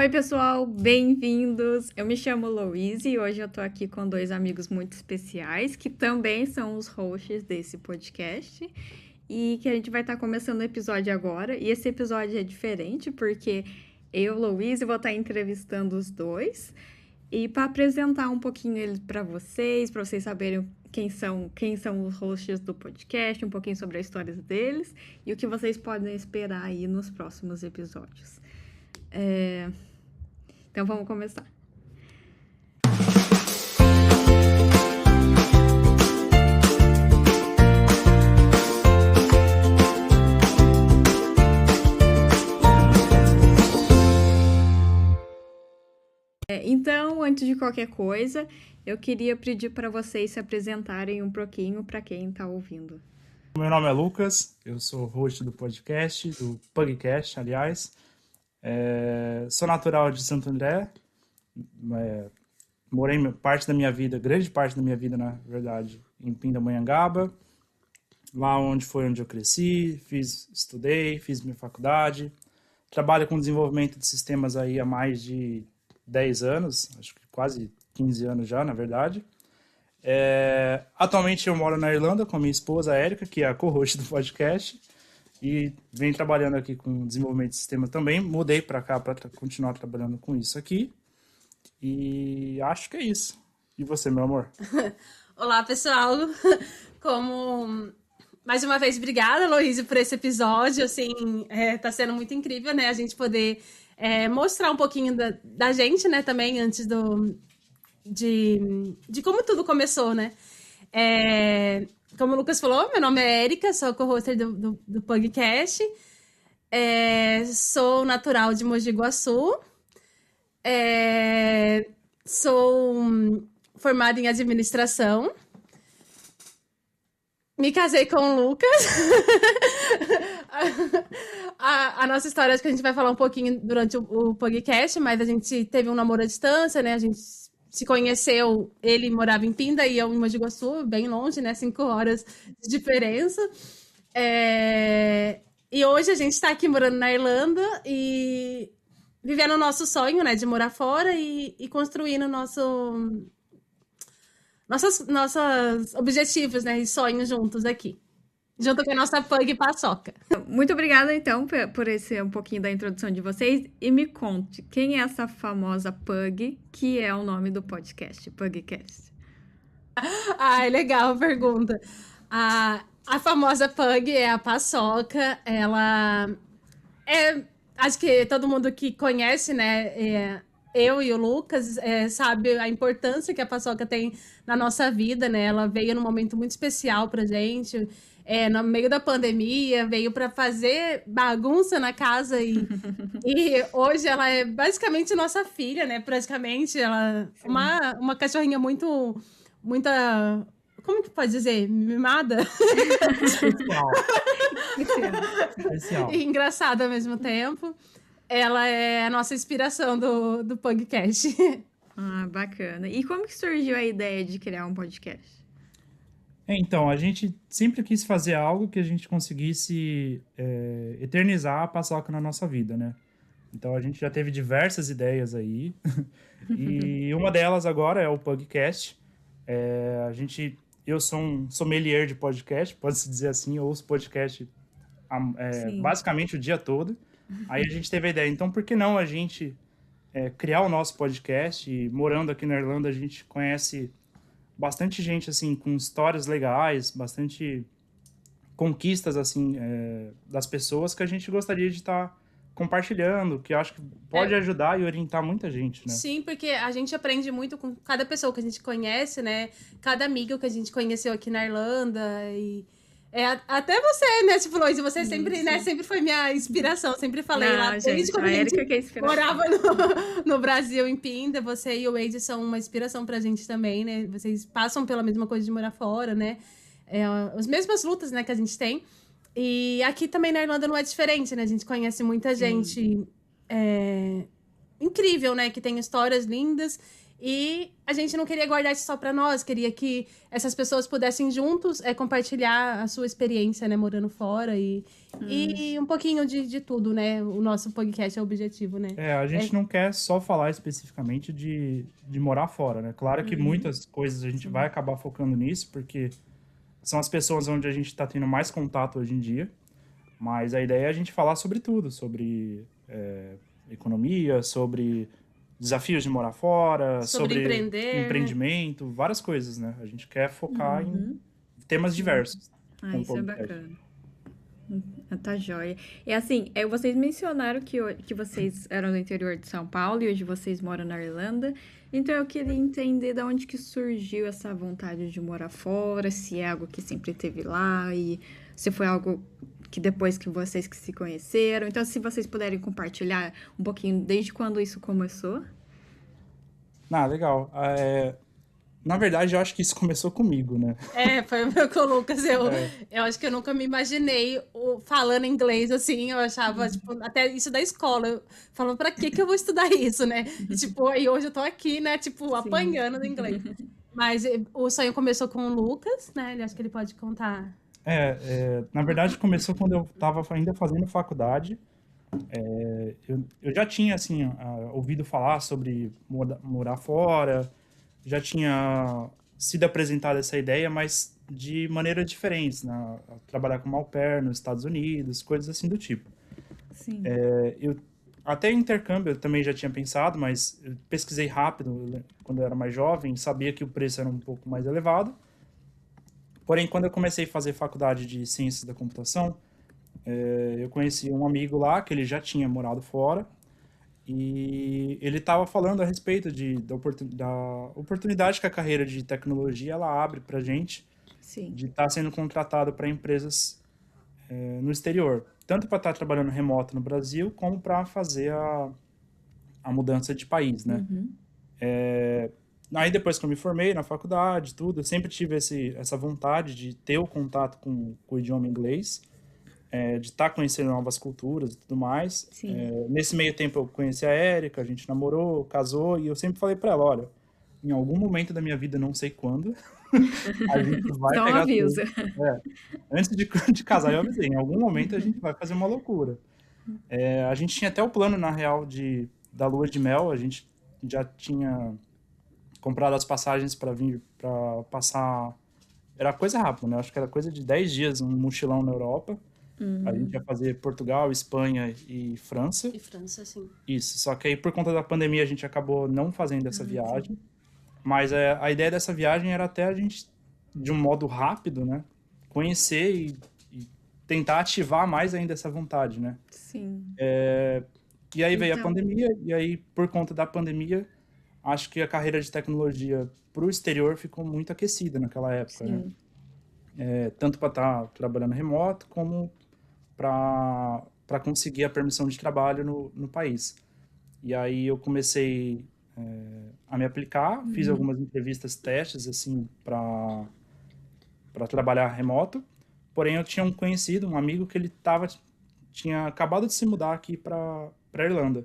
Oi, pessoal, bem-vindos! Eu me chamo Louise e hoje eu tô aqui com dois amigos muito especiais, que também são os hosts desse podcast, e que a gente vai estar começando o episódio agora. E esse episódio é diferente porque eu, Louise, vou estar entrevistando os dois, e para apresentar um pouquinho eles para vocês saberem quem são os hosts do podcast, um pouquinho sobre a história deles e o que vocês podem esperar aí nos próximos episódios. Então vamos começar. Então, antes de qualquer coisa, eu queria pedir para vocês se apresentarem um pouquinho para quem está ouvindo. Meu nome é Lucas, eu sou host do podcast, do Pugcast, aliás. Sou natural de Santo André, morei grande parte da minha vida, na verdade, em Pindamonhangaba, lá onde eu cresci, estudei, fiz minha faculdade, trabalho com desenvolvimento de sistemas aí há mais de 10 anos, acho que quase 15 anos já, na verdade. Atualmente eu moro na Irlanda com a minha esposa, Érica, que é a co-host do podcast, e venho trabalhando aqui com desenvolvimento de sistemas também. Mudei para cá para continuar trabalhando com isso aqui. E acho que é isso. E você, meu amor? Olá, pessoal. Mais uma vez, obrigada, Louise, por esse episódio. Assim, tá sendo muito incrível, né? A gente poder mostrar um pouquinho da gente, né? Também, antes de como tudo começou, né? Como o Lucas falou, meu nome é Érica, sou co-hoster do Pugcast. Sou natural de Mogi Guaçu. Sou formada em administração. Me casei com o Lucas. A nossa história, acho que a gente vai falar um pouquinho durante o podcast, mas a gente teve um namoro à distância, né? A gente se conheceu, ele morava em Pinda e eu em Mogi Guaçu, bem longe, né? 5 horas de diferença. E hoje a gente está aqui morando na Irlanda e vivendo o nosso sonho, né? De morar fora e construindo nossos objetivos, né? E sonhos juntos aqui. Junto com a nossa Pug Paçoca. Muito obrigada, então, por esse um pouquinho da introdução de vocês. E me conte, quem é essa famosa Pug, que é o nome do podcast, Pugcast? Ah, é legal a pergunta. A famosa Pug é a Paçoca. Ela acho que todo mundo que conhece, né? Eu e o Lucas sabe a importância que a Paçoca tem na nossa vida, né? Ela veio num momento muito especial pra gente. No meio da pandemia, veio para fazer bagunça na casa e hoje ela é basicamente nossa filha, né? Praticamente, ela é uma cachorrinha muita, como que pode dizer? Mimada? Especial. E engraçada ao mesmo tempo. Ela é a nossa inspiração do podcast. Ah, bacana. E como que surgiu a ideia de criar um podcast? Então, a gente sempre quis fazer algo que a gente conseguisse eternizar a paçoca na nossa vida, né? Então, a gente já teve diversas ideias aí. E uma delas agora é o Pugcast. Eu sou um sommelier de podcast, pode-se dizer assim. Eu ouço podcast basicamente o dia todo. Aí a gente teve a ideia, então por que não a gente criar o nosso podcast? E morando aqui na Irlanda, a gente conhece bastante gente, assim, com histórias legais, bastante conquistas, assim, das pessoas que a gente gostaria de estar compartilhando, que eu acho que pode ajudar e orientar muita gente, né? Sim, porque a gente aprende muito com cada pessoa que a gente conhece, né? Cada amigo que a gente conheceu aqui na Irlanda e... até você, né? Tipo, Lois, você sempre, né? Sempre foi minha inspiração. Sempre falei lá, desde quando a gente morava no Brasil, em Pinda. Você e o Wade são uma inspiração pra gente também, né? Vocês passam pela mesma coisa de morar fora, né? As mesmas lutas, né, que a gente tem. E aqui também na Irlanda não é diferente, né? A gente conhece muita gente incrível, né? Que tem histórias lindas. E a gente não queria guardar isso só para nós, queria que essas pessoas pudessem juntos compartilhar a sua experiência, né, morando fora e um pouquinho de tudo, né? O nosso podcast é o objetivo, né? A gente não quer só falar especificamente de morar fora, né? Claro que muitas coisas a gente vai acabar focando nisso, porque são as pessoas onde a gente está tendo mais contato hoje em dia, mas a ideia é a gente falar sobre tudo, sobre economia, sobre desafios de morar fora, sobre empreender, empreendimento, várias coisas, né? A gente quer focar em temas diversos. Isso é bacana. Tá joia. E assim, vocês mencionaram que vocês eram do interior de São Paulo e hoje vocês moram na Irlanda. Então eu queria entender de onde que surgiu essa vontade de morar fora, se é algo que sempre teve lá e se foi algo que depois que vocês que se conheceram. Então, se vocês puderem compartilhar um pouquinho desde quando isso começou. Legal. Na verdade, eu acho que isso começou comigo, né? Foi o meu com o Lucas. Eu acho que eu nunca me imaginei falando inglês assim. Eu achava, tipo, até isso da escola. Eu falava, pra que eu vou estudar isso, né? E, tipo, aí hoje eu tô aqui, né? Tipo, apanhando no inglês. Mas o sonho começou com o Lucas, né? Ele acho que ele pode contar. Na verdade, começou quando eu estava ainda fazendo faculdade. Eu já tinha, assim, ouvido falar sobre morar fora, já tinha sido apresentada essa ideia, mas de maneiras diferentes, né? Trabalhar como au pair nos Estados Unidos, coisas assim do tipo. Sim. Até intercâmbio eu também já tinha pensado, mas eu pesquisei rápido quando eu era mais jovem, sabia que o preço era um pouco mais elevado. Porém, quando eu comecei a fazer faculdade de Ciências da Computação, eu conheci um amigo lá que ele já tinha morado fora e ele estava falando a respeito da oportunidade que a carreira de tecnologia ela abre para a gente. Sim. De estar sendo contratado para empresas no exterior, tanto para estar trabalhando remoto no Brasil, como para fazer a mudança de país, né? Aí depois que eu me formei na faculdade, tudo, eu sempre tive essa vontade de ter o contato com o idioma inglês, de estar conhecendo novas culturas e tudo mais. Nesse meio tempo eu conheci a Érica, a gente namorou, casou, e eu sempre falei para ela, olha, em algum momento da minha vida, não sei quando, a gente vai Então pegar avisa. Antes de casar, eu avisei, em algum momento a gente vai fazer uma loucura. A gente tinha até o plano, na real, da lua de mel, a gente já tinha comprado as passagens para vir, para passar... Era coisa rápida, né? Acho que era coisa de 10 dias, um mochilão na Europa. A gente ia fazer Portugal, Espanha e França. E França, sim. Isso, só que aí por conta da pandemia a gente acabou não fazendo essa viagem. Mas a ideia dessa viagem era até a gente, de um modo rápido, né? Conhecer e tentar ativar mais ainda essa vontade, né? Sim. E aí veio a pandemia, e aí por conta da pandemia, acho que a carreira de tecnologia para o exterior ficou muito aquecida naquela época, né? Tanto para estar trabalhando remoto, como para conseguir a permissão de trabalho no país. E aí eu comecei a me aplicar, fiz algumas entrevistas, testes, assim, para trabalhar remoto. Porém, eu tinha um conhecido, um amigo, que ele tinha acabado de se mudar aqui para Irlanda.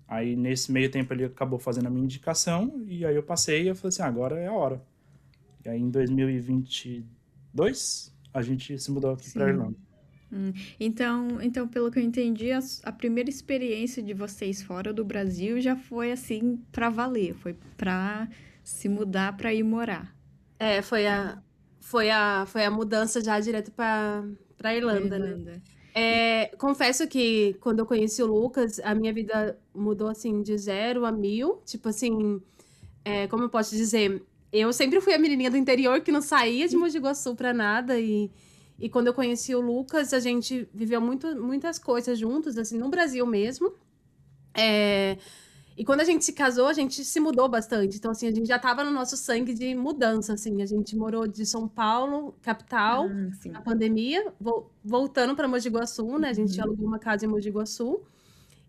Aí, nesse meio tempo, ele acabou fazendo a minha indicação, e aí eu passei e eu falei assim, agora é a hora. E aí, em 2022, a gente se mudou aqui para Irlanda. Então, pelo que eu entendi, a primeira experiência de vocês fora do Brasil já foi, assim, para valer. Foi para se mudar, para ir morar. Foi a mudança já direto para Irlanda, né? Confesso que quando eu conheci o Lucas, a minha vida mudou assim de 0 a 1000. Tipo assim, como eu posso dizer, eu sempre fui a menininha do interior que não saía de Mogi Guaçu pra nada. E quando eu conheci o Lucas, a gente viveu muitas coisas juntos, assim, no Brasil mesmo. E quando a gente se casou, a gente se mudou bastante. Então, assim, a gente já estava no nosso sangue de mudança, assim. A gente morou de São Paulo, capital, na pandemia, voltando para Mogi Guaçu, né? A gente alugou uma casa em Mogi Guaçu.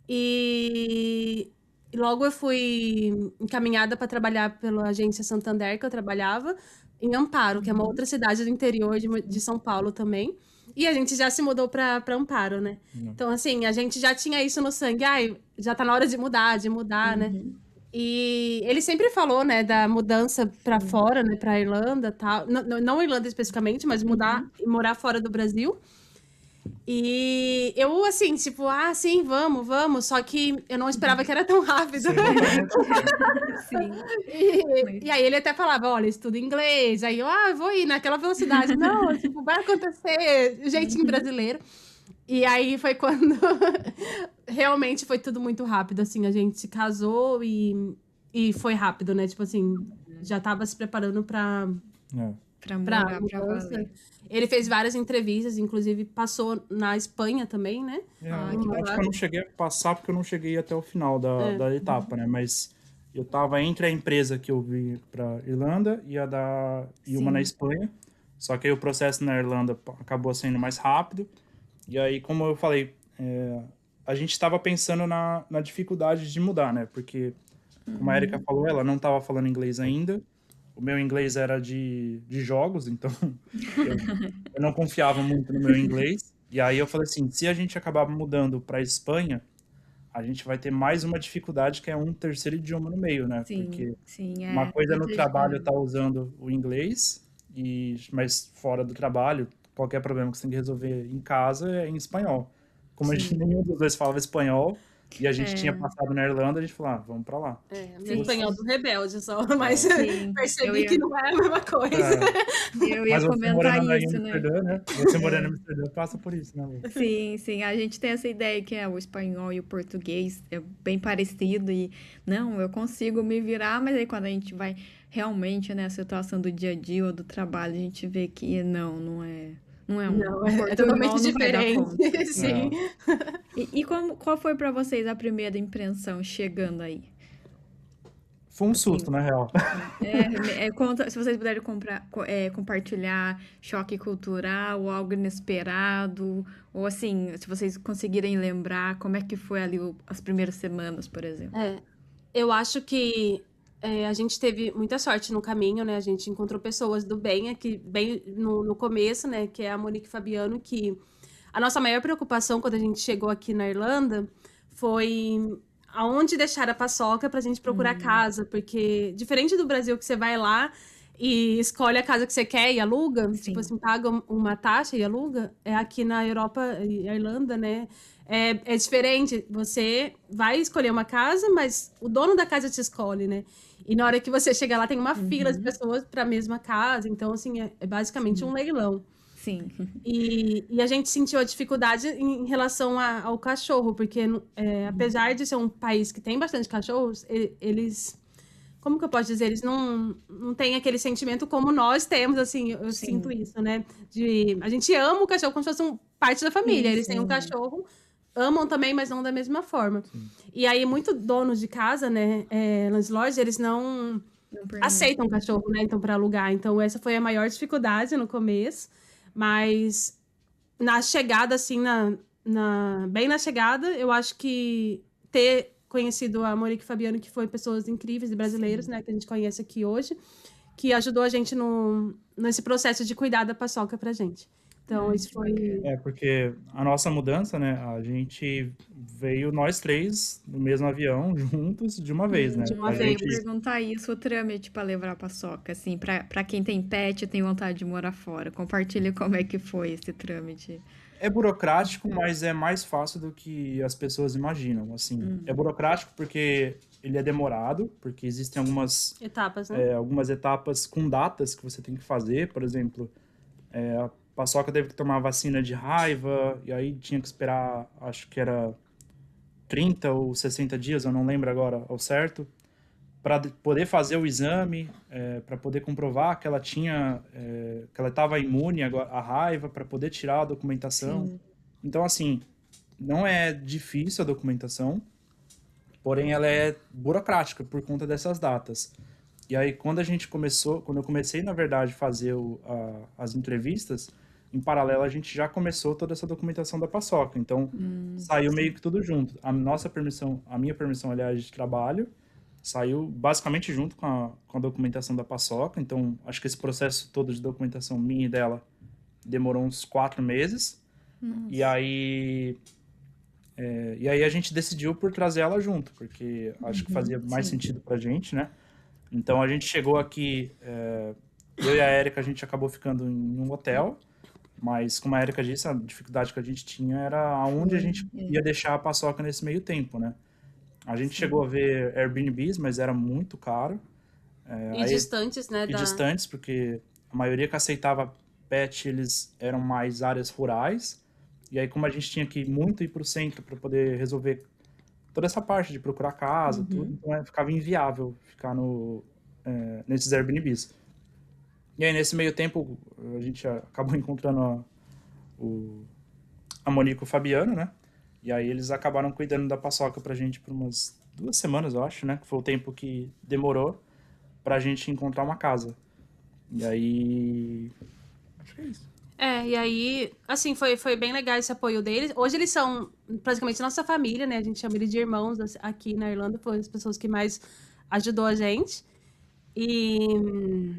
E logo eu fui encaminhada para trabalhar pela agência Santander, que eu trabalhava, em Amparo, que é uma outra cidade do interior de São Paulo também. E a gente já se mudou para Amparo, né? Então, assim, a gente já tinha isso no sangue. Já tá na hora de mudar, né? E ele sempre falou, né, da mudança para fora, né, para Irlanda, tal. Não Irlanda especificamente, mas mudar e morar fora do Brasil. E eu, assim, tipo, sim, vamos, vamos. Só que eu não esperava que era tão rápido. Sim, exatamente. Sim. E aí ele até falava, olha, estuda inglês. Aí eu vou ir naquela velocidade. Não, tipo, vai acontecer, jeitinho brasileiro. E aí foi quando realmente foi tudo muito rápido, assim, a gente se casou e foi rápido, né? Tipo assim, já tava se preparando pra É. Pra pra morar, pra mudança. valer. Ele fez várias entrevistas, inclusive passou na Espanha também, né? Ah, Eu que acho que eu não cheguei a passar porque eu não cheguei até o final É. da etapa, né? Mas eu tava entre a empresa que eu vim pra Irlanda e uma Sim. na Espanha. Só que aí o processo na Irlanda acabou sendo mais rápido. E aí, como eu falei, a gente estava pensando na dificuldade de mudar, né? Porque, como a Erika falou, ela não estava falando inglês ainda. O meu inglês era de jogos, então eu não confiava muito no meu inglês. E aí eu falei assim, se a gente acabar mudando para Espanha, a gente vai ter mais uma dificuldade que é um terceiro idioma no meio, né? Sim, Porque sim, uma coisa no muita trabalho gente. tá usando o inglês, mas fora do trabalho, qualquer problema que você tem que resolver em casa é em espanhol. Como a gente Sim, nenhum dos dois falava espanhol e a gente tinha é, passado na Irlanda, a gente falou, vamos para lá. Meu sim, espanhol do rebelde só, mas sim. Eu percebi que ia, não é a mesma coisa. É, eu ia mas você comentar morando aí em isso, né? Amsterdã, né? Você morando em Amsterdã passa por isso, né, Lu? Sim, sim, a gente tem essa ideia que o espanhol e o português é bem parecido e não, eu consigo me virar, mas aí quando a gente vai realmente, né, a situação do dia a dia ou do trabalho, a gente vê que não é Não, um é totalmente portunhol não vai dar diferente, conta. sim. É. E qual foi pra vocês a primeira impressão chegando aí? Foi um susto, Assim, na real. se vocês puderem compartilhar choque cultural ou algo inesperado, ou assim, se vocês conseguirem lembrar como é que foi ali as primeiras semanas, por exemplo. Eu acho que a gente teve muita sorte no caminho, né? A gente encontrou pessoas do bem aqui, bem no começo, né? Que é a Monique e Fabiano, que a nossa maior preocupação quando a gente chegou aqui na Irlanda foi aonde deixar a paçoca pra gente procurar casa, porque diferente do Brasil que você vai lá e escolhe a casa que você quer e aluga, tipo Sim. assim, paga uma taxa e aluga, aqui na Europa e Irlanda, né? É diferente. Você vai escolher uma casa, mas o dono da casa te escolhe, né? E na hora que você chega lá, tem uma fila de pessoas para a mesma casa. Então, assim, é basicamente um leilão. Sim. E a gente sentiu a dificuldade em relação ao cachorro, porque apesar de ser um país que tem bastante cachorros, eles. Como que eu posso dizer? Eles não têm aquele sentimento como nós temos, assim, eu sinto Sim. isso, né? A gente ama o cachorro como se fosse parte da família. Sim, Eles têm um sim. cachorro, amam também, mas não da mesma forma. E aí, muito donos de casa, né, landlords, eles não Não permite. aceitam cachorro, né, então, para alugar. Então, essa foi a maior dificuldade no começo. Mas na chegada, assim, bem na chegada, eu acho que ter conhecido a Monique e Fabiano, que foi pessoas incríveis e brasileiros, né, que a gente conhece aqui hoje, que ajudou a gente nesse processo de cuidar da paçoca pra gente. Então, isso foi... Porque a nossa mudança, né? A gente veio nós três no mesmo avião, juntos, de uma vez, né? de uma A Eu ia vez. gente, perguntar isso, o trâmite para levar a paçoca, assim, para quem tem pet e tem vontade de morar fora. Compartilhe como é que foi esse trâmite. é burocrático, mas é mais fácil do que as pessoas imaginam, assim. É burocrático porque ele é demorado, porque existem Etapas, né? algumas etapas com datas que você tem que fazer, por exemplo, a paçoca teve que tomar vacina de raiva, e aí tinha que esperar, acho que era 30 ou 60 dias, eu não lembro agora ao certo, para poder fazer o exame, para poder comprovar que ela que ela estava imune à raiva, para poder tirar a documentação. Sim. Então, assim, não é difícil a documentação, porém ela é burocrática por conta dessas datas. E aí, quando eu comecei, na verdade, a fazer as entrevistas, em paralelo a gente já começou toda essa documentação da paçoca. Então, saiu meio que tudo junto. A minha permissão, aliás, de trabalho, saiu basicamente junto com a documentação da paçoca. Então, acho que esse processo todo de documentação minha e dela demorou uns 4 meses. E aí, E aí a gente decidiu por trazer ela junto, porque acho que fazia mais sim. sentido pra gente, né? Então a gente chegou aqui, eu e a Érica, a gente acabou ficando em um hotel, mas como a Érica disse, a dificuldade que a gente tinha era aonde a gente ia deixar a paçoca nesse meio tempo, né? A gente chegou a ver Airbnbs, mas era muito caro. E distantes, né, E distantes, porque a maioria que aceitava pet, eles eram mais áreas rurais. E aí, como a gente tinha que muito ir para o centro para poder resolver toda essa parte de procurar casa, tudo, então ficava inviável ficar nesses Airbnbs. E aí, nesse meio tempo, a gente acabou encontrando a Monique e o Fabiano, né? E aí eles acabaram cuidando da paçoca pra gente por umas 2 semanas, eu acho, né? Que foi o tempo que demorou pra gente encontrar uma casa. E aí... acho que é isso. E aí, assim, foi bem legal esse apoio deles. Hoje eles são praticamente nossa família, né? A gente chama eles de irmãos aqui na Irlanda, foram as pessoas que mais ajudou a gente. E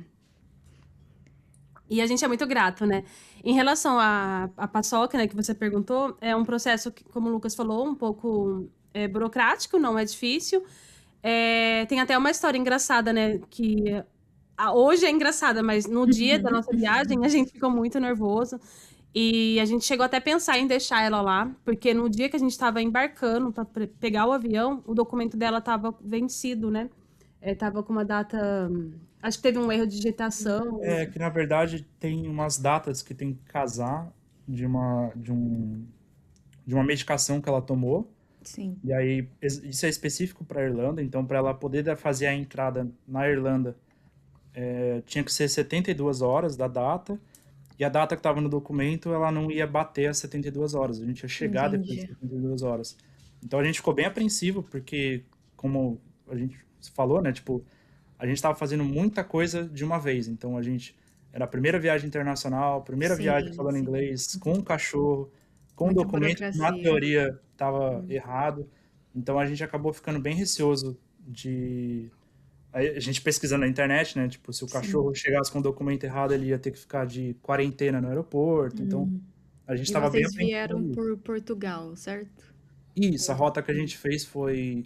a gente é muito grato, né? Em relação à paçoca, né, que você perguntou, é um processo que, como o Lucas falou, um pouco burocrático, não é difícil. Tem até uma história engraçada, né, que hoje é engraçada, mas no dia da nossa viagem a gente ficou muito nervoso e a gente chegou até a pensar em deixar ela lá, porque no dia que a gente estava embarcando para pegar o avião, o documento dela estava vencido, né? Tava com uma data... Acho que teve um erro de digitação. Que na verdade tem umas datas que tem que casar de uma medicação que ela tomou. Sim. E aí isso é específico para a Irlanda, então para ela poder fazer a entrada na Irlanda tinha que ser 72 horas da data, e a data que estava no documento ela não ia bater as 72 horas, a gente ia chegar depois de 72 horas. Então a gente ficou bem apreensivo, porque como a gente falou, né, tipo, a gente estava fazendo muita coisa de uma vez, então era a primeira viagem internacional, primeira viagem falando inglês, com um cachorro, com um documento que na teoria estava errado, então a gente acabou ficando bem receoso a gente pesquisando na internet, né, tipo, se o cachorro chegasse com o documento errado, ele ia ter que ficar de quarentena no aeroporto, então a gente estava bem apreensivo. E vocês vieram por Portugal, certo? Isso, a rota que a gente fez foi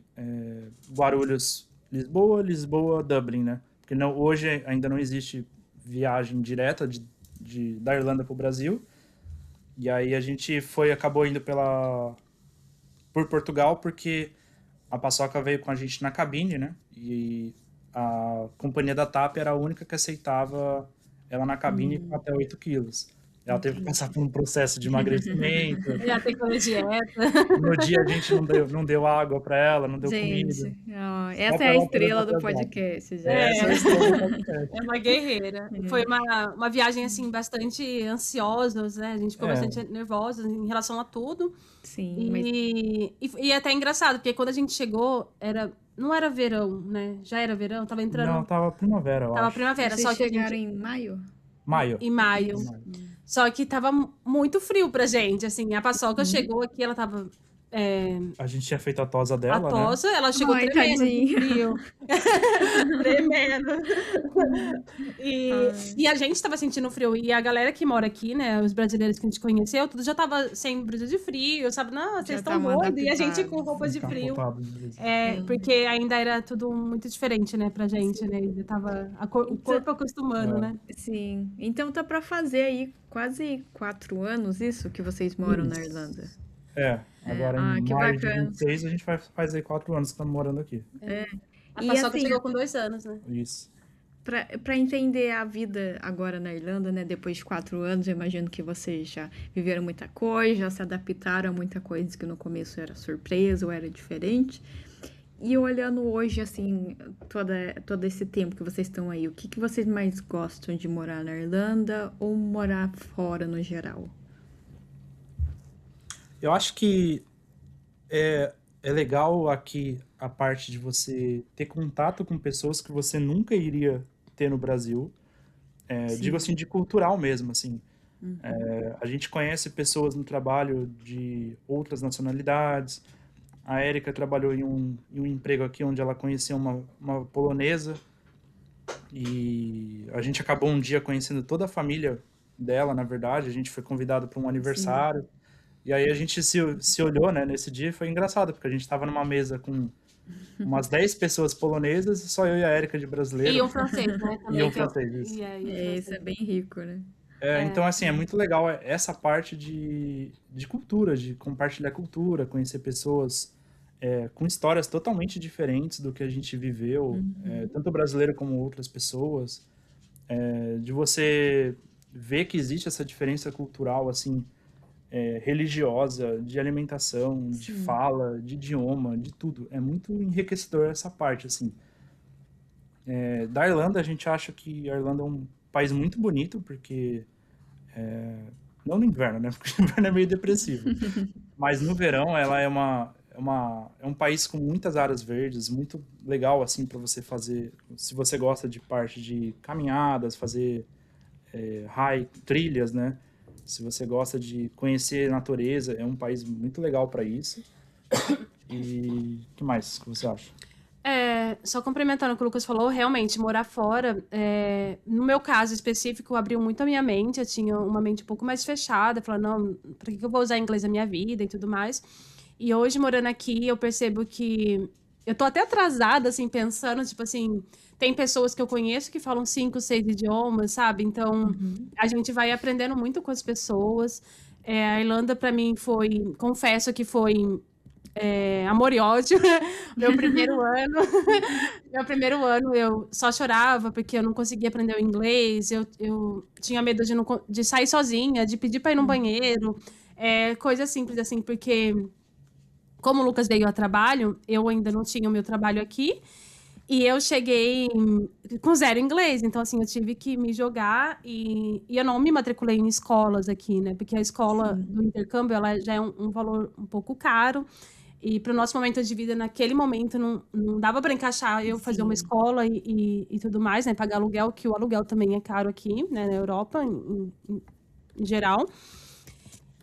Guarulhos, Lisboa, Lisboa, Dublin, né? Porque hoje ainda não existe viagem direta da Irlanda para o Brasil. E aí a gente acabou indo por Portugal, porque a paçoca veio com a gente na cabine, né? E a companhia da TAP era a única que aceitava ela na cabine com até 8 quilos. Ela teve que passar por um processo de emagrecimento. Já tem que fazer dieta. No dia a gente não deu água para ela, não deu comida. Essa é a estrela do podcast, gente. Essa é a estrela do podcast. É uma guerreira. Foi uma viagem, assim, bastante ansiosa, né? A gente ficou bastante nervosa em relação a tudo. Sim. E é até engraçado, porque quando a gente chegou, não era verão, né? Já era verão? Tava entrando... Não, tava primavera, eu acho. Tava primavera. Vocês chegaram em maio? Maio. Em maio. Só que tava muito frio pra gente, assim. A paçoca chegou aqui, ela tava... A gente tinha feito a tosa dela, a tosa, né? Ela chegou tremendo de frio. Tremendo. E a gente tava sentindo frio. E a galera que mora aqui, né? Os brasileiros que a gente conheceu, tudo já tava sem blusa de frio, sabe? Não, vocês estão doidos. E a gente com roupa de frio. Porque ainda era tudo muito diferente, né, pra gente, né? Ainda tava o corpo acostumando, né? Sim. Então tá pra fazer aí quase 4 anos isso que vocês moram na Irlanda. Agora em maio de 26 a gente faz aí 4 anos que estamos morando aqui. A paçoca chegou com 2 anos, né? Isso. Para entender a vida agora na Irlanda, né? Depois de 4 anos, eu imagino que vocês já viveram muita coisa, já se adaptaram a muita coisa que no começo era surpresa ou era diferente. E olhando hoje, assim, todo esse tempo que vocês estão aí, o que vocês mais gostam de morar na Irlanda ou morar fora no geral? Eu acho que é legal aqui a parte de você ter contato com pessoas que você nunca iria ter no Brasil. Digo assim, de cultural mesmo, assim. A gente conhece pessoas no trabalho de outras nacionalidades. A Érica trabalhou em um emprego aqui onde ela conheceu uma polonesa. E a gente acabou um dia conhecendo toda a família dela, na verdade. A gente foi convidado para um aniversário. E aí a gente se olhou, né, nesse dia e foi engraçado, porque a gente tava numa mesa com umas 10 pessoas polonesas e só eu e a Érica de E brasileiro um francês, né? e Também, um que eu... francês, isso. E aí, o É, isso é francês. bem rico, né? Então, É. assim, é muito legal essa parte de cultura, de compartilhar cultura, conhecer pessoas com histórias totalmente diferentes do que a gente viveu, tanto brasileiro como outras pessoas, de você ver que existe essa diferença cultural, assim, religiosa, de alimentação, de Sim. fala, de idioma, de tudo. É muito enriquecedor essa parte, assim. Da Irlanda, a gente acha que a Irlanda é um país muito bonito, porque não no inverno, né? Porque o inverno é meio depressivo. Mas no verão, ela é um país com muitas áreas verdes, muito legal, assim, para você fazer. Se você gosta de parte de caminhadas, fazer trilhas, né? Se você gosta de conhecer a natureza, é um país muito legal para isso. E o que mais que você acha? Só complementando o que o Lucas falou, realmente, morar fora, no meu caso específico, abriu muito a minha mente. Eu tinha uma mente um pouco mais fechada, falando, não, por que eu vou usar inglês na minha vida e tudo mais. E hoje, morando aqui, eu percebo que eu tô até atrasada, assim, pensando, tipo assim, tem pessoas que eu conheço que falam 5, 6 idiomas, sabe? Então, a gente vai aprendendo muito com as pessoas. A Irlanda, para mim, confesso que foi amor e ódio. Meu primeiro ano, meu primeiro ano eu só chorava porque eu não conseguia aprender o inglês, eu tinha medo de sair sozinha, de pedir para ir no banheiro, coisa simples assim, porque como o Lucas veio a trabalho, eu ainda não tinha o meu trabalho aqui, e eu cheguei com zero inglês, então assim, eu tive que me jogar e eu não me matriculei em escolas aqui, né? Porque a escola do intercâmbio, ela já é um valor um pouco caro, e para o nosso momento de vida, naquele momento, não dava para encaixar eu fazer uma Sim. escola e tudo mais, né? Pagar aluguel, que o aluguel também é caro aqui, né? Na Europa, em geral.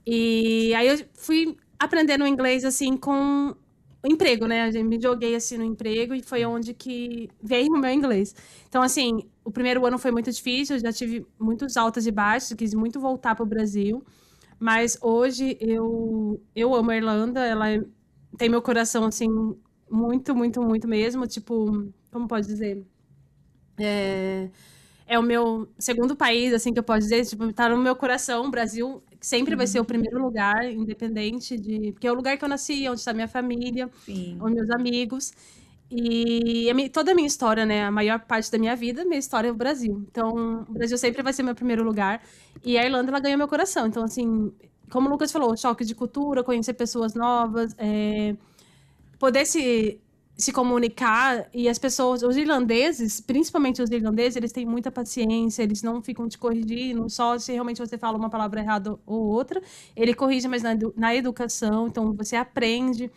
E aí eu fui aprendendo inglês, assim, com o emprego, né? Eu me joguei, assim, no emprego e foi onde que veio o meu inglês. Então, assim, o primeiro ano foi muito difícil, eu já tive muitos altos e baixos, quis muito voltar para o Brasil. Mas hoje eu amo a Irlanda, tem meu coração, assim, muito, muito, muito mesmo. Tipo, como pode dizer? É o meu segundo país, assim, que eu posso dizer. Tipo, tá no meu coração. O Brasil sempre vai ser o primeiro lugar, independente de... Porque é o lugar que eu nasci, onde está minha família, Sim. os meus amigos. E toda a minha história, né? A maior parte da minha vida, minha história é o Brasil. Então, o Brasil sempre vai ser meu primeiro lugar. E a Irlanda, ela ganhou meu coração. Então, assim, como o Lucas falou, choque de cultura, conhecer pessoas novas, poder se comunicar. E as pessoas, os irlandeses, principalmente os irlandeses, eles têm muita paciência, eles não ficam te corrigindo, só se realmente você fala uma palavra errada ou outra. Ele corrige, mas na educação, então você aprende.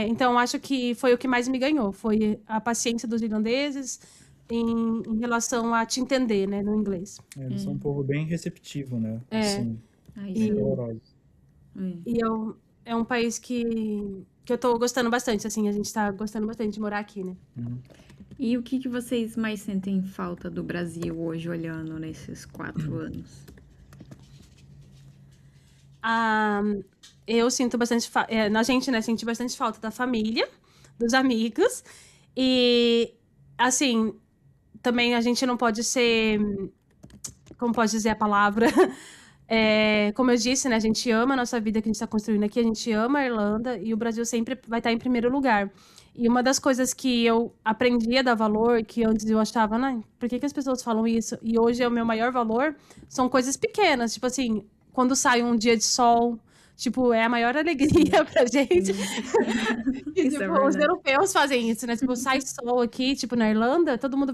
Então, acho que foi o que mais me ganhou, foi a paciência dos irlandeses em relação a te entender, né, no inglês. Eles são um povo bem receptivo, né? É. Assim, Ai, E, caloroso. e é um país que eu tô gostando bastante, assim, a gente tá gostando bastante de morar aqui, né? E o que vocês mais sentem falta do Brasil hoje, olhando nesses 4 anos? Eu sinto bastante na gente, né, senti bastante falta da família, dos amigos, e assim, também a gente não pode ser, como pode dizer a palavra, como eu disse, né, a gente ama a nossa vida que a gente está construindo aqui, a gente ama a Irlanda, e o Brasil sempre vai estar em primeiro lugar. E uma das coisas que eu aprendi a dar valor, que antes eu achava, né, por que as pessoas falam isso? E hoje é o meu maior valor, são coisas pequenas, tipo assim, quando sai um dia de sol, tipo, é a maior alegria pra gente. E, Isso é tipo, os verdade. europeus fazem isso, né? Tipo, sai sol aqui, tipo, na Irlanda, todo mundo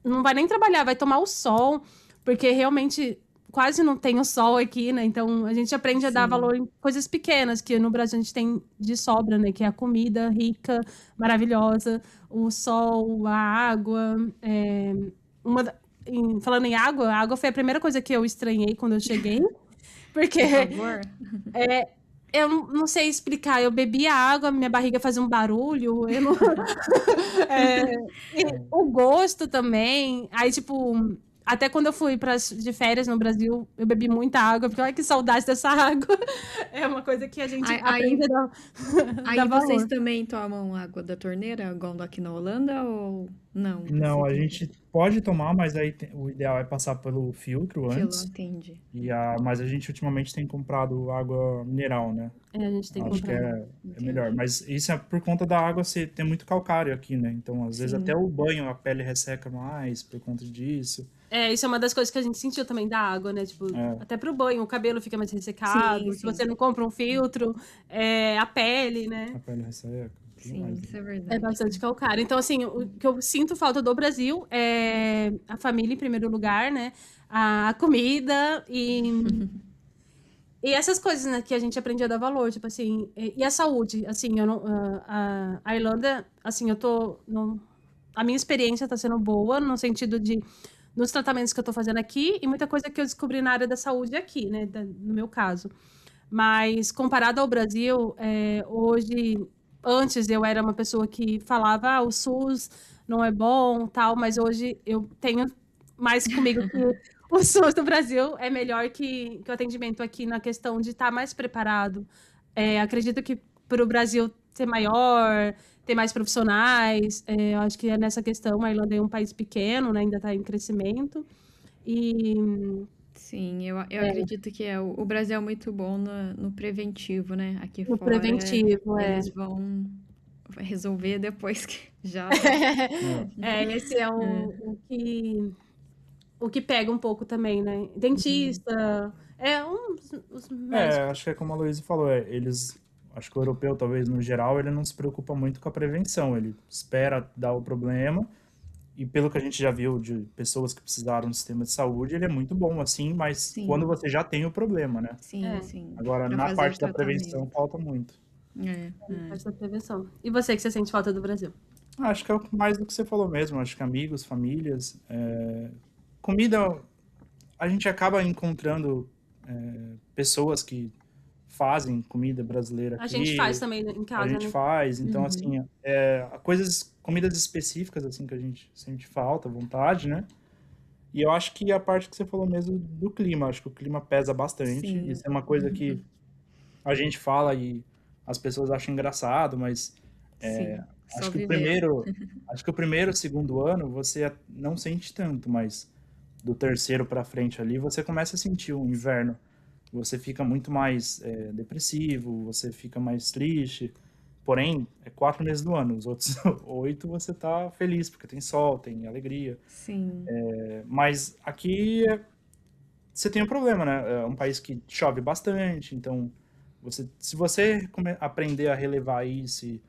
não vai nem trabalhar, vai tomar o sol, porque realmente quase não tem o sol aqui, né? Então, a gente aprende a dar Sim. valor em coisas pequenas, que no Brasil a gente tem de sobra, né? Que é a comida rica, maravilhosa, o sol, a água. Falando em água, a água foi a primeira coisa que eu estranhei quando eu cheguei, porque Por favor. eu não sei explicar. Eu bebia água, minha barriga fazia um barulho. E o gosto também. Aí, tipo, até quando eu fui de férias no Brasil, eu bebi muita água, porque olha que saudade dessa água. É uma coisa que a gente aprende a dar Aí vocês valor. também tomam água da torneira, igual aqui na Holanda, ou não? Não, Você a tem gente pode tomar, mas aí o ideal é passar pelo filtro filo, antes. entende? Mas a gente ultimamente tem comprado água mineral, né? A gente tem que Acho que comprar. é melhor. Mas isso é por conta da água ser ter muito calcário aqui, né? Então, às vezes, Sim. até o banho, a pele resseca mais por conta disso. Isso é uma das coisas que a gente sentiu também da água, né? Tipo, até pro banho, o cabelo fica mais ressecado. Sim, Se sim. você não compra um filtro, a pele, né? A pele resseca. Sim, isso é É verdade. bastante calcário. Então, assim, o que eu sinto falta do Brasil é a família em primeiro lugar, né? A comida e essas coisas, né, que a gente aprende a dar valor, tipo assim, e a saúde, assim, eu não, a Irlanda, assim, a minha experiência tá sendo boa, no sentido de, nos tratamentos que eu tô fazendo aqui, e muita coisa que eu descobri na área da saúde aqui, né, no meu caso. Mas, comparado ao Brasil, hoje, antes eu era uma pessoa que falava, o SUS não é bom, tal, mas hoje eu tenho mais comigo que o SUS do Brasil é melhor que o atendimento aqui na questão de estar mais preparado. Acredito que para o Brasil ser maior, ter mais profissionais, eu acho que é nessa questão. A Irlanda é um país pequeno, né, ainda está em crescimento. E Sim, eu acredito que o Brasil é muito bom no preventivo, né? Aqui o fora preventivo eles vão resolver depois que já. Esse é o que pega um pouco também, né? Dentista, os médicos. Acho que é como a Luísa falou, acho que o europeu, talvez, no geral, ele não se preocupa muito com a prevenção, ele espera dar o problema, e pelo que a gente já viu de pessoas que precisaram do sistema de saúde, ele é muito bom, assim, mas Sim. quando você já tem o problema, né? Sim, sim. Agora, Pra na fazer parte o da prevenção, tratamento. falta muito. Parte da prevenção. E você, que você sente falta do Brasil? Acho que é mais do que você falou mesmo, acho que amigos, famílias, comida, a gente acaba encontrando pessoas que fazem comida brasileira A gente aqui, faz também em a casa, gente né? faz, então assim, comidas específicas assim que a gente sente falta, vontade, né? E eu acho que a parte que você falou mesmo do clima, acho que o clima pesa bastante, Sim. isso é uma coisa que a gente fala e as pessoas acham engraçado, mas Sim. acho Só que vivendo. acho que o primeiro, segundo ano você não sente tanto, mas do terceiro para frente ali você começa a sentir o inverno. Você fica muito mais depressivo, você fica mais triste. Porém, é 4 meses do ano. Os outros 8 você tá feliz, porque tem sol, tem alegria. Sim. Mas aqui você tem um problema, né? É um país que chove bastante, então se você aprender a relevar isso e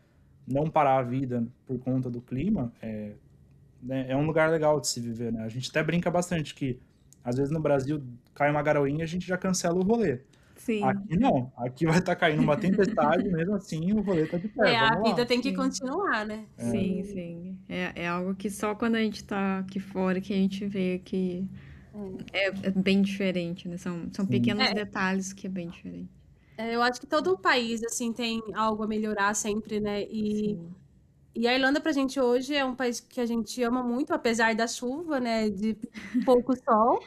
não parar a vida por conta do clima, né, é um lugar legal de se viver, né? A gente até brinca bastante que às vezes no Brasil cai uma garoinha e a gente já cancela o rolê. Sim. Aqui não, aqui vai estar caindo uma tempestade, mesmo assim o rolê tá de pé, A vamos vida lá. tem que Sim. continuar, né? Sim, sim. É algo que só quando a gente tá aqui fora que a gente vê que é bem diferente, né? São pequenos detalhes que é bem diferente. Eu acho que todo país, assim, tem algo a melhorar sempre, né? Sim. E a Irlanda pra gente hoje é um país que a gente ama muito, apesar da chuva, né? De pouco sol.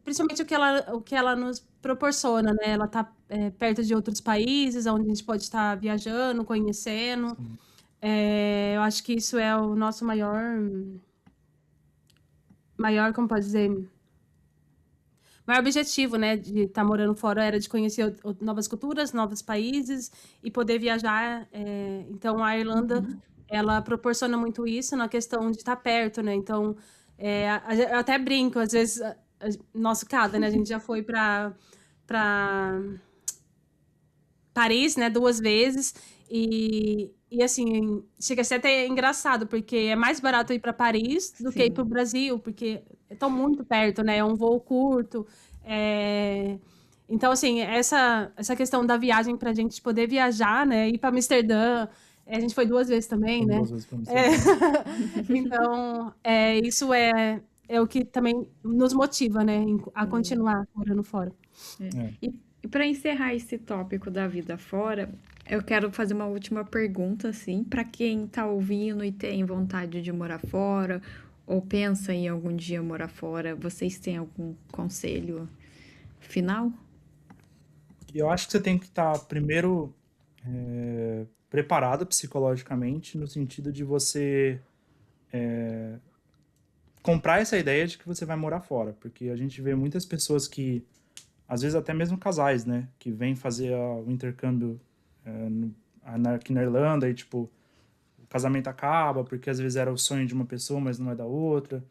Principalmente o que ela nos proporciona, né? Ela tá perto de outros países, onde a gente pode estar viajando, conhecendo. Eu acho que isso é o nosso maior, como pode dizer, maior objetivo, né, de estar morando fora era de conhecer novas culturas, novos países e poder viajar. Então, a Irlanda, ela proporciona muito isso na questão de estar perto, né? Então, eu até brinco, às vezes, nosso caso, né? A gente já foi para Paris, né, 2 vezes e assim, chega a ser até engraçado, porque é mais barato ir para Paris do que ir Sim. para o Brasil, porque estão muito perto, né? É um voo curto. Então, assim, essa questão da viagem para a gente poder viajar, né? Ir para Amsterdã, a gente foi 2 vezes também, né? 2 vezes pra Amsterdã. Então, isso é o que também nos motiva, né? A continuar morando fora. E para encerrar esse tópico da vida fora, eu quero fazer uma última pergunta, assim, para quem tá ouvindo e tem vontade de morar fora, ou pensa em algum dia morar fora, vocês têm algum conselho final? E eu acho que você tem que estar primeiro preparado psicologicamente, no sentido de você comprar essa ideia de que você vai morar fora, porque a gente vê muitas pessoas que, às vezes até mesmo casais, né, que vêm fazer o intercâmbio aqui na Irlanda e, tipo, o casamento acaba, porque às vezes era o sonho de uma pessoa, mas não é da outra.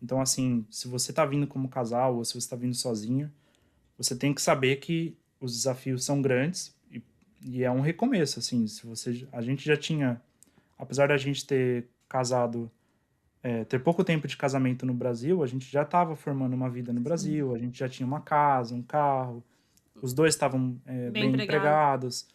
Então, assim, se você tá vindo como casal ou se você tá vindo sozinho, você tem que saber que os desafios são grandes e é um recomeço, assim, se você, a gente já tinha, apesar da gente ter casado, ter pouco tempo de casamento no Brasil, a gente já estava formando uma vida no Sim. Brasil, a gente já tinha uma casa, um carro, os dois estavam Bem bem empregado. empregados.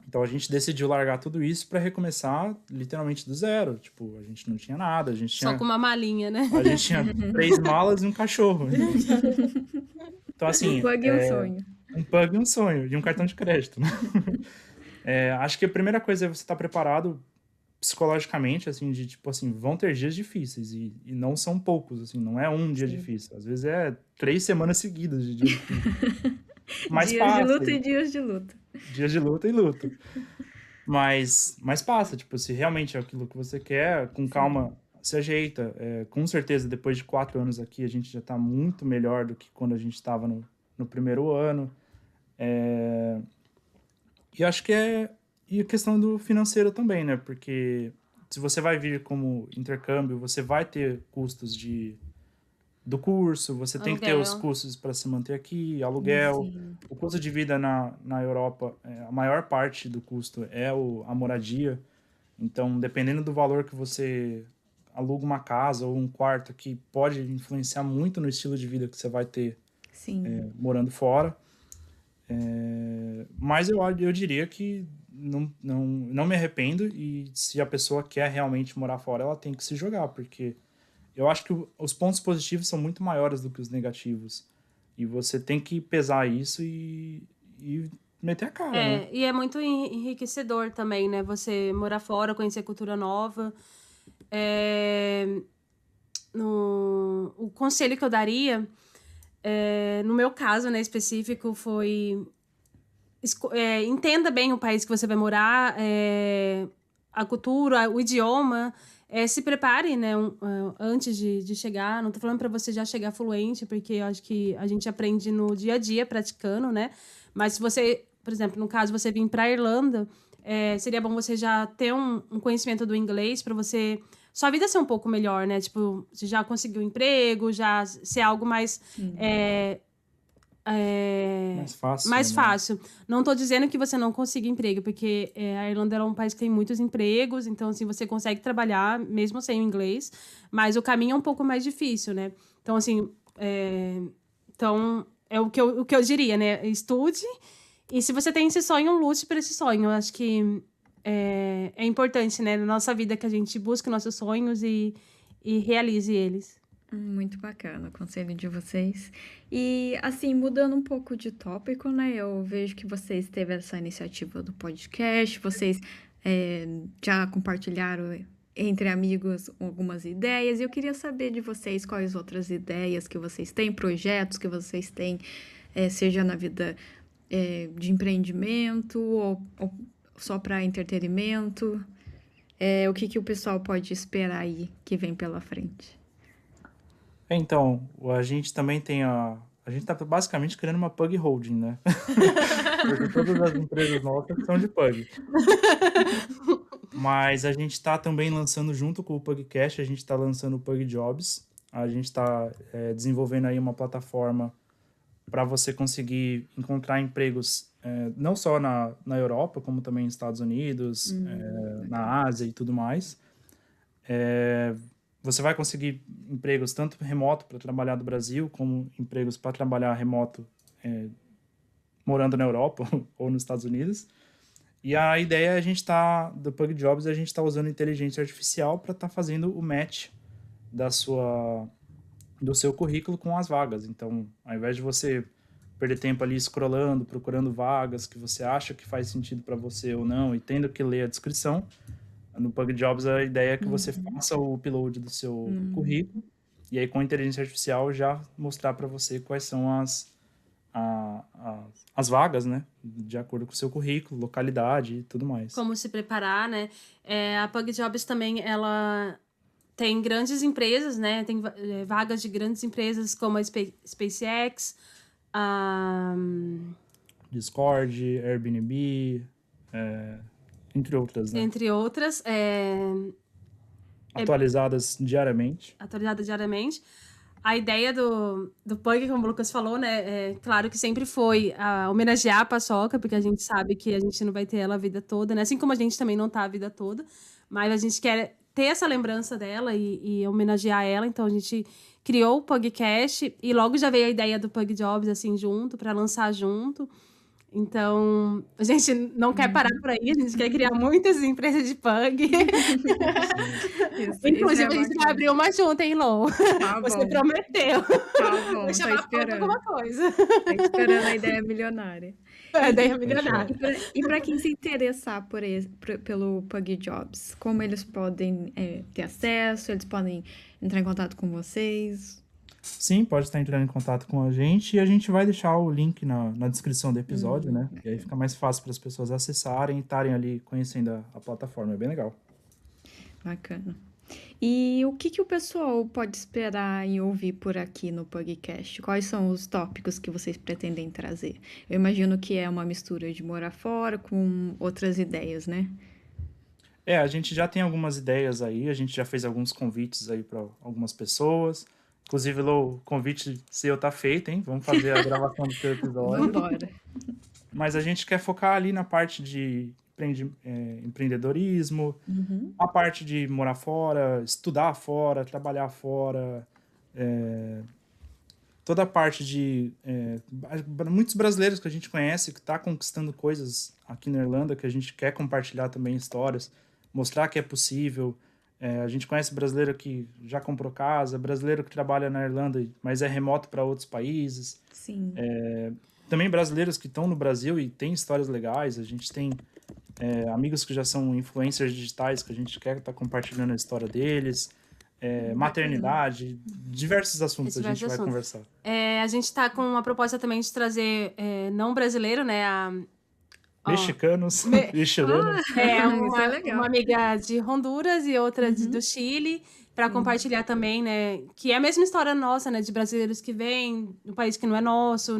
Então a gente decidiu largar tudo isso para recomeçar literalmente do zero. Tipo, a gente não tinha nada, Só com uma malinha, né? a gente tinha 3 malas e um cachorro. Então, Um assim, pug e um sonho. um pug e um sonho, e um cartão de crédito, né? Acho que a primeira coisa é você estar preparado psicologicamente, assim, de tipo assim, vão ter dias difíceis, e não são poucos, assim, não é um dia Sim. difícil. Às vezes é 3 semanas seguidas de dia difícil. Mas Dias de passa, luta e dias de luta. dias de luta e luta. Mas passa, tipo, se realmente é aquilo que você quer, com calma se ajeita. Com certeza, depois de 4 anos aqui, a gente já tá muito melhor do que quando a gente estava no primeiro ano. E acho que e a questão do financeiro também, né? Porque se você vai vir como intercâmbio, você vai ter custos do curso, você tem que ter os Aluguel. custos para se manter aqui, aluguel. Sim. O custo de vida na Europa, a maior parte do custo é a moradia. Então, dependendo do valor que você aluga uma casa ou um quarto, que pode influenciar muito no estilo de vida que você vai ter Sim. morando fora. Mas eu diria que não me arrependo, e se a pessoa quer realmente morar fora, ela tem que se jogar, porque eu acho que os pontos positivos são muito maiores do que os negativos. E você tem que pesar isso e meter a cara, né? E é muito enriquecedor também, né? Você morar fora, conhecer cultura nova. É, o conselho que eu daria, no meu caso, né, específico, foi entenda bem o país que você vai morar, a cultura, o idioma. Se prepare, né, antes de chegar. Não tô falando para você já chegar fluente, porque eu acho que a gente aprende no dia a dia, praticando, né? Mas se você, por exemplo, no caso, você vir para Irlanda, seria bom você já ter um conhecimento do inglês para você... Sua vida ser um pouco melhor, né? Tipo, você já conseguiu um emprego, já ser algo mais... Mais fácil, mais né? fácil. Não tô dizendo que você não consiga emprego, porque a Irlanda é um país que tem muitos empregos, então, assim, você consegue trabalhar mesmo sem o inglês, mas o caminho é um pouco mais difícil, né? Então, assim, então, é o que eu diria, né? Estude, e se você tem esse sonho, lute por esse sonho. Eu acho que é importante, né, na nossa vida, que a gente busque nossos sonhos e realize eles. Muito bacana o conselho de vocês. E, assim, mudando um pouco de tópico, né? Eu vejo que vocês teve essa iniciativa do podcast, vocês já compartilharam entre amigos algumas ideias. E eu queria saber de vocês quais outras ideias que vocês têm, projetos que vocês têm, seja na vida de empreendimento ou só para entretenimento. O que o pessoal pode esperar aí que vem pela frente? Então, a gente também tem a gente tá basicamente criando uma pug holding, né? Porque todas as empresas nossas são de pug. Mas a gente tá também lançando, junto com o Pugcast, a gente tá lançando o Pug Jobs. A gente tá desenvolvendo aí uma plataforma para você conseguir encontrar empregos não só na Europa, como também nos Estados Unidos, na Ásia e tudo mais. Você vai conseguir empregos tanto remoto para trabalhar do Brasil, como empregos para trabalhar remoto morando na Europa ou nos Estados Unidos. E a ideia do Pug Jobs, a gente está usando inteligência artificial para estar fazendo o match do seu currículo com as vagas. Então, ao invés de você perder tempo ali scrollando, procurando vagas que você acha que faz sentido para você ou não, e tendo que ler a descrição, No Pug Jobs, a ideia é que você faça o upload do seu currículo e aí com a inteligência artificial já mostrar para você quais são as vagas, né? De acordo com o seu currículo, localidade e tudo mais. Como se preparar, né? A Pug Jobs também, ela tem grandes empresas, né? Tem vagas de grandes empresas como a SpaceX, Discord, Airbnb, entre outras, né? entre outras, Atualizadas diariamente. atualizada diariamente. A ideia do Pug, como o Lucas falou, né? Claro que sempre foi homenagear a Paçoca, porque a gente sabe que a gente não vai ter ela a vida toda, né? Assim como a gente também não tá a vida toda, mas a gente quer ter essa lembrança dela e homenagear ela, então a gente criou o Pugcast e logo já veio a ideia do Pug Jobs, assim, junto, para lançar junto. Então, a gente não quer parar por aí, a gente quer criar muitas empresas de pug. Isso Inclusive, é a gente vai bacana. abrir uma junta, hein, Lô? Tá Você bom, prometeu. tá bom, Vou tô chamar Pug esperando. alguma coisa. Tô esperando a ideia milionária. Daí é milionário. E para quem se interessar pelo Pug Jobs, como eles podem ter acesso? Eles podem entrar em contato com vocês? Sim, pode estar entrando em contato com a gente e a gente vai deixar o link na descrição do episódio, né? E aí fica mais fácil para as pessoas acessarem e estarem ali conhecendo a plataforma. É bem legal. Bacana. E o que o pessoal pode esperar e ouvir por aqui no Pugcast? Quais são os tópicos que vocês pretendem trazer? Eu imagino que é uma mistura de morar fora com outras ideias, né? A gente já tem algumas ideias aí, a gente já fez alguns convites aí para algumas pessoas. Inclusive, Lô, o convite seu tá feito, hein? Vamos fazer a gravação do seu episódio. Vambora. Mas a gente quer focar ali na parte de empreendedorismo, a parte de morar fora, estudar fora, trabalhar fora, toda a parte de muitos brasileiros que a gente conhece que está conquistando coisas aqui na Irlanda, que a gente quer compartilhar também histórias, mostrar que é possível. A gente conhece brasileiro que já comprou casa, brasileiro que trabalha na Irlanda, mas é remoto para outros países. Sim. Também brasileiros que estão no Brasil e têm histórias legais. A gente tem amigos que já são influencers digitais, que a gente quer estar compartilhando a história deles. Maternidade, diversos assuntos a gente vai conversar. A gente está com uma proposta também de trazer não brasileiro, né? Mexicanos e chilenos. Isso é legal. Uma amiga de Honduras e outra do Chile, para compartilhar também, né? Que é a mesma história nossa, né? De brasileiros que vêm no país que não é nosso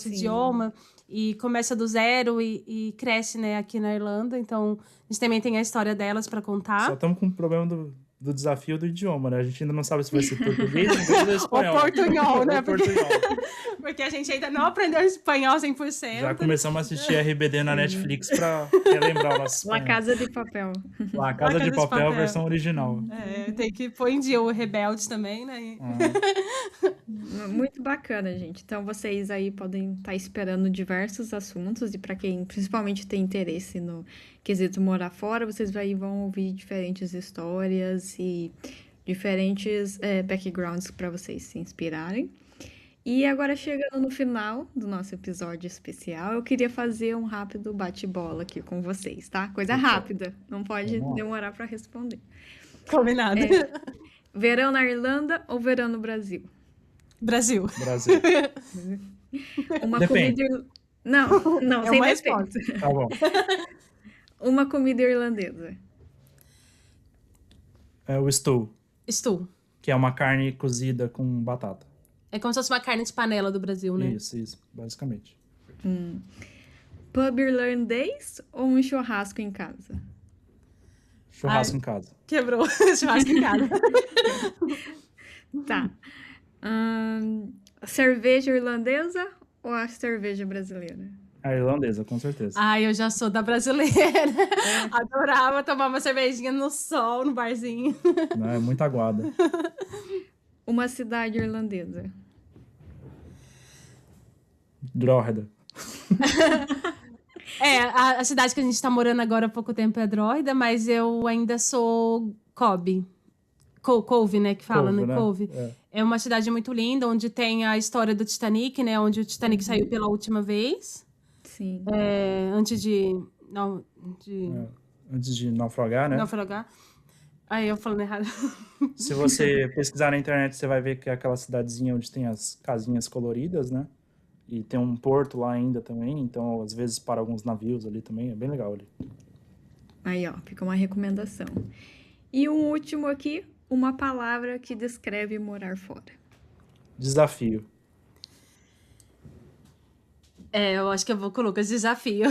idioma, e começa do zero e cresce, né? Aqui na Irlanda. Então, a gente também tem a história delas para contar. Só estamos com o problema do desafio do idioma, né? A gente ainda não sabe se vai ser português, inglês ou espanhol. Ou portunhol, né? Portunhol. Porque a gente ainda não aprendeu espanhol 100%. Já começamos a assistir RBD na Netflix pra relembrar o nosso espanhol. La Casa de Papel. La Casa de Papel, versão original. Tem que pôr em dia o Rebeldes também, né? Muito bacana, gente. Então, vocês aí podem estar esperando diversos assuntos e para quem principalmente tem interesse no quesito morar fora, vocês vão ouvir diferentes histórias e diferentes backgrounds para vocês se inspirarem. E agora, chegando no final do nosso episódio especial, eu queria fazer um rápido bate-bola aqui com vocês, tá? Coisa rápida, não pode demorar para responder. Combinado. Verão na Irlanda ou verão no Brasil? Brasil. Uma Depende. comida... Não, sem uma depende. Tá bom. Uma comida irlandesa. É o stew, Stew. que é uma carne cozida com batata. É como se fosse uma carne de panela do Brasil, né? Isso, basicamente. Pub irlandês ou um churrasco em casa? Churrasco em casa. Quebrou. Churrasco em casa. Tá. Cerveja irlandesa ou a cerveja brasileira? A irlandesa, com certeza. Eu já sou da brasileira. Adorava tomar uma cervejinha no sol, no barzinho. Não, é muito aguada. Uma cidade irlandesa. Drogheda. A cidade que a gente tá morando agora há pouco tempo é Drogheda, mas eu ainda sou Cobh. Cove, né, que fala, né? Cove. É uma cidade muito linda, onde tem a história do Titanic, né? Onde o Titanic saiu pela última vez. Sim. Antes de antes de naufragar, né? Naufragar. Aí eu falando errado. Se você pesquisar na internet, você vai ver que é aquela cidadezinha onde tem as casinhas coloridas, né? E tem um porto lá ainda também, então às vezes para alguns navios ali também, é bem legal ali. Aí, ó, fica uma recomendação. E um último aqui, uma palavra que descreve morar fora. Desafio. Eu acho que eu vou com o Lucas, desafio.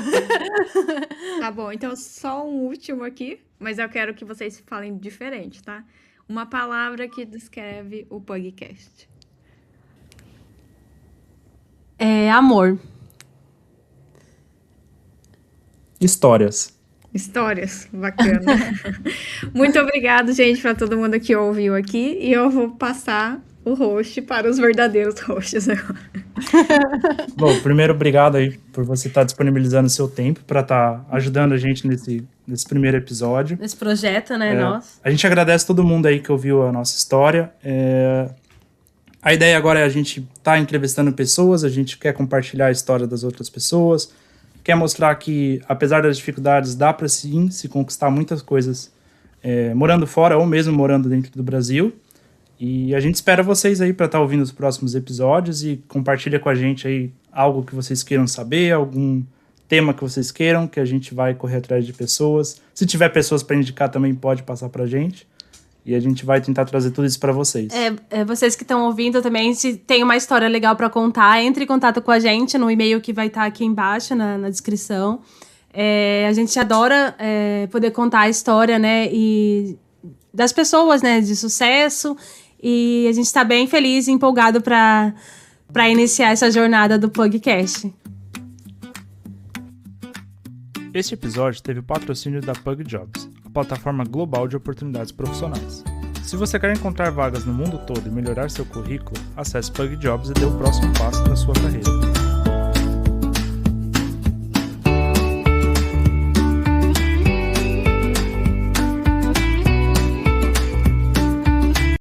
Tá bom, então só um último aqui, mas eu quero que vocês falem diferente, tá? Uma palavra que descreve o podcast. Amor. Histórias. Histórias, bacana. Muito obrigado, gente, para todo mundo que ouviu aqui. E eu vou passar o host para os verdadeiros hosts agora. Bom, primeiro, obrigado aí por você estar disponibilizando o seu tempo para estar ajudando a gente nesse primeiro episódio. Esse projeto, né, nossa. A gente agradece todo mundo aí que ouviu a nossa história. A ideia agora é a gente estar entrevistando pessoas, a gente quer compartilhar a história das outras pessoas, quer mostrar que, apesar das dificuldades, dá para sim se conquistar muitas coisas morando fora ou mesmo morando dentro do Brasil. E a gente espera vocês aí para estar ouvindo os próximos episódios e compartilha com a gente aí algo que vocês queiram saber, algum tema que vocês queiram, que a gente vai correr atrás de pessoas. Se tiver pessoas para indicar também pode passar para a gente. E a gente vai tentar trazer tudo isso para vocês. Vocês que estão ouvindo também, se tem uma história legal para contar, entre em contato com a gente no e-mail que vai estar aqui embaixo na descrição. A gente adora poder contar a história, né, e das pessoas, né, de sucesso. E a gente está bem feliz e empolgado para iniciar essa jornada do Pugcast. Este episódio teve o patrocínio da Pug Jobs, a plataforma global de oportunidades profissionais. Se você quer encontrar vagas no mundo todo e melhorar seu currículo, acesse Pug Jobs e dê o próximo passo na sua carreira.